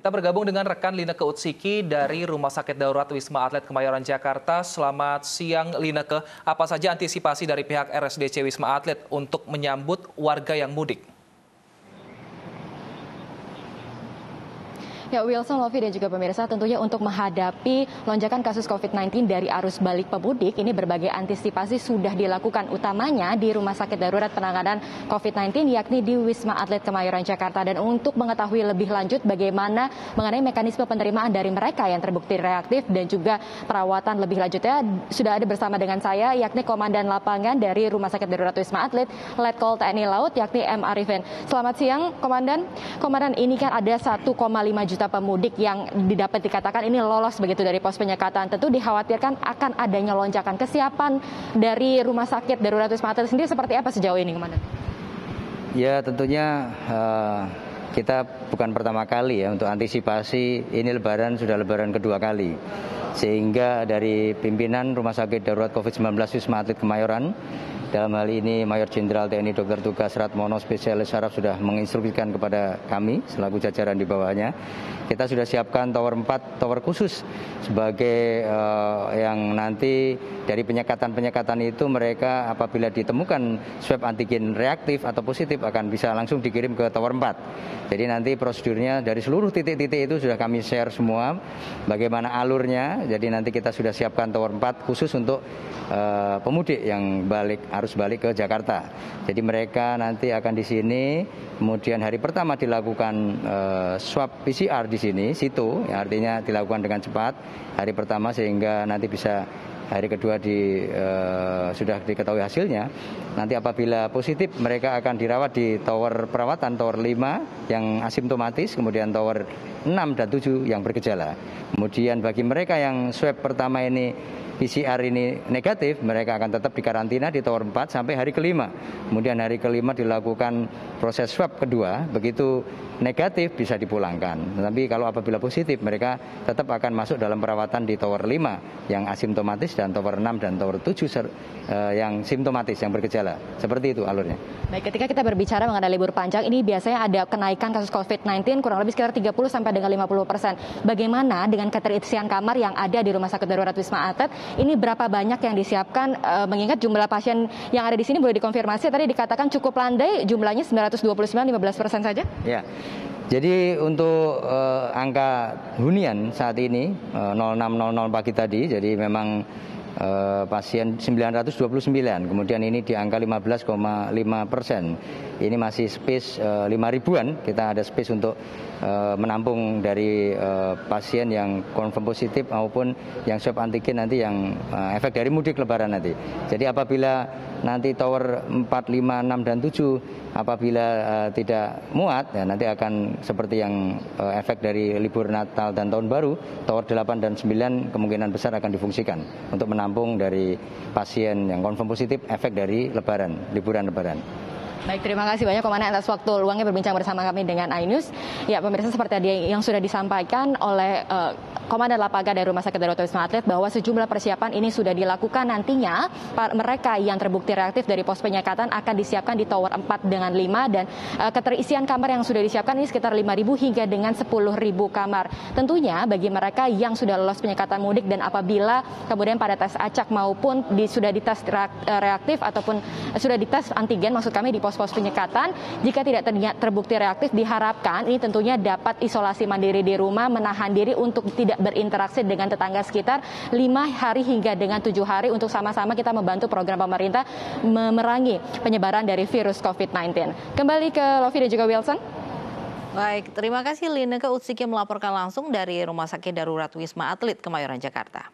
Kita bergabung dengan rekan Lineke Utsiki dari Rumah Sakit Darurat Wisma Atlet Kemayoran, Jakarta. Selamat siang, Lineke. Apa saja antisipasi dari pihak RSDC Wisma Atlet untuk menyambut warga yang mudik? Ya, Wilson, Lovi, dan juga pemirsa, tentunya untuk menghadapi lonjakan kasus COVID-19 dari arus balik pemudik, ini berbagai antisipasi sudah dilakukan, utamanya di Rumah Sakit Darurat Penanganan COVID-19, yakni di Wisma Atlet Kemayoran, Jakarta. Dan untuk mengetahui lebih lanjut bagaimana mengenai mekanisme penerimaan dari mereka yang terbukti reaktif dan juga perawatan lebih lanjutnya, sudah ada bersama dengan saya, yakni Komandan Lapangan dari Rumah Sakit Darurat Wisma Atlet, Letkol TNI Laut, yakni M. Arifin. Selamat siang, Komandan. Komandan, ini kan ada 1,5 juta pemudik yang didapat dikatakan ini lolos begitu dari pos penyekatan. Tentu dikhawatirkan akan adanya lonjakan. Kesiapan dari Rumah Sakit Darurat Wisma Atlet sendiri seperti apa sejauh ini, Komandan? Ya, tentunya kita bukan pertama kali ya untuk antisipasi ini lebaran, sudah lebaran kedua kali. Sehingga dari pimpinan Rumah Sakit Darurat COVID-19 Wisma Atlet Kemayoran, dalam hal ini Mayor Jenderal TNI Dr. Tugas Ratmono Spesialis Saraf sudah menginstruksikan kepada kami selaku jajaran di bawahnya. Kita sudah siapkan tower 4, tower khusus sebagai yang nanti dari penyekatan-penyekatan itu mereka apabila ditemukan swab antigen reaktif atau positif akan bisa langsung dikirim ke tower 4. Jadi nanti prosedurnya dari seluruh titik-titik itu sudah kami share semua bagaimana alurnya. Jadi nanti kita sudah siapkan tower 4 khusus untuk pemudik yang harus balik ke Jakarta. Jadi mereka nanti akan di sini, kemudian hari pertama dilakukan swab PCR di sini, situ, ya, artinya dilakukan dengan cepat hari pertama sehingga nanti bisa hari kedua sudah diketahui hasilnya. Nanti apabila positif mereka akan dirawat di tower perawatan, tower 5 yang asimptomatis, kemudian tower 6 dan 7 yang bergejala. Kemudian bagi mereka yang swab pertama ini PCR ini negatif, mereka akan tetap dikarantina di tower 4 sampai hari kelima. Kemudian hari kelima dilakukan proses swab kedua, begitu negatif bisa dipulangkan. Tapi kalau apabila positif, mereka tetap akan masuk dalam perawatan di tower 5 yang asimptomatis dan tower 6 dan tower 7 yang simptomatis, yang bergejala. Seperti itu alurnya. Baik, ketika kita berbicara mengenai libur panjang, ini biasanya ada kenaikan kasus COVID-19 kurang lebih sekitar 30 sampai dengan 50%. Bagaimana dengan keterisian kamar yang ada di Rumah Sakit Darurat Wisma Atlet? Ini berapa banyak yang disiapkan, mengingat jumlah pasien yang ada di sini boleh dikonfirmasi, tadi dikatakan cukup landai, jumlahnya 929, 15% saja? Ya. Jadi untuk angka hunian saat ini 06.00 pagi tadi, jadi memang pasien 929, kemudian ini di angka 15,5%. Ini masih space 5.000-an, kita ada space untuk menampung dari pasien yang confirm positif maupun yang swab antigen nanti yang efek dari mudik lebaran nanti. Jadi apabila nanti tower 4, 5, 6, dan 7 apabila tidak muat, ya nanti akan seperti yang efek dari libur Natal dan Tahun Baru, tower 8 dan 9 kemungkinan besar akan difungsikan untuk menampung dari pasien yang confirm positif efek dari liburan lebaran. Baik, terima kasih banyak Komandan atas waktu luangnya berbincang bersama kami dengan iNews. Ya, pemirsa, seperti tadi yang sudah disampaikan oleh Komandan Lapangan dari Rumah Sakit Darurat Wisma Atlet bahwa sejumlah persiapan ini sudah dilakukan. Nantinya mereka yang terbukti reaktif dari pos penyekatan akan disiapkan di tower 4 dengan 5 dan keterisian kamar yang sudah disiapkan ini sekitar 5.000 hingga dengan 10.000 kamar. Tentunya bagi mereka yang sudah lolos penyekatan mudik dan apabila kemudian pada tes acak maupun sudah dites reaktif ataupun sudah dites antigen, maksud kami di pos-pos penyekatan, jika tidak terbukti reaktif, diharapkan ini tentunya dapat isolasi mandiri di rumah, menahan diri untuk tidak berinteraksi dengan tetangga sekitar 5 hari hingga dengan 7 hari untuk sama-sama kita membantu program pemerintah memerangi penyebaran dari virus COVID-19. Kembali ke Lovi dan juga Wilson. Baik, terima kasih Lineke Utsiki melaporkan langsung dari Rumah Sakit Darurat Wisma Atlet Kemayoran, Jakarta.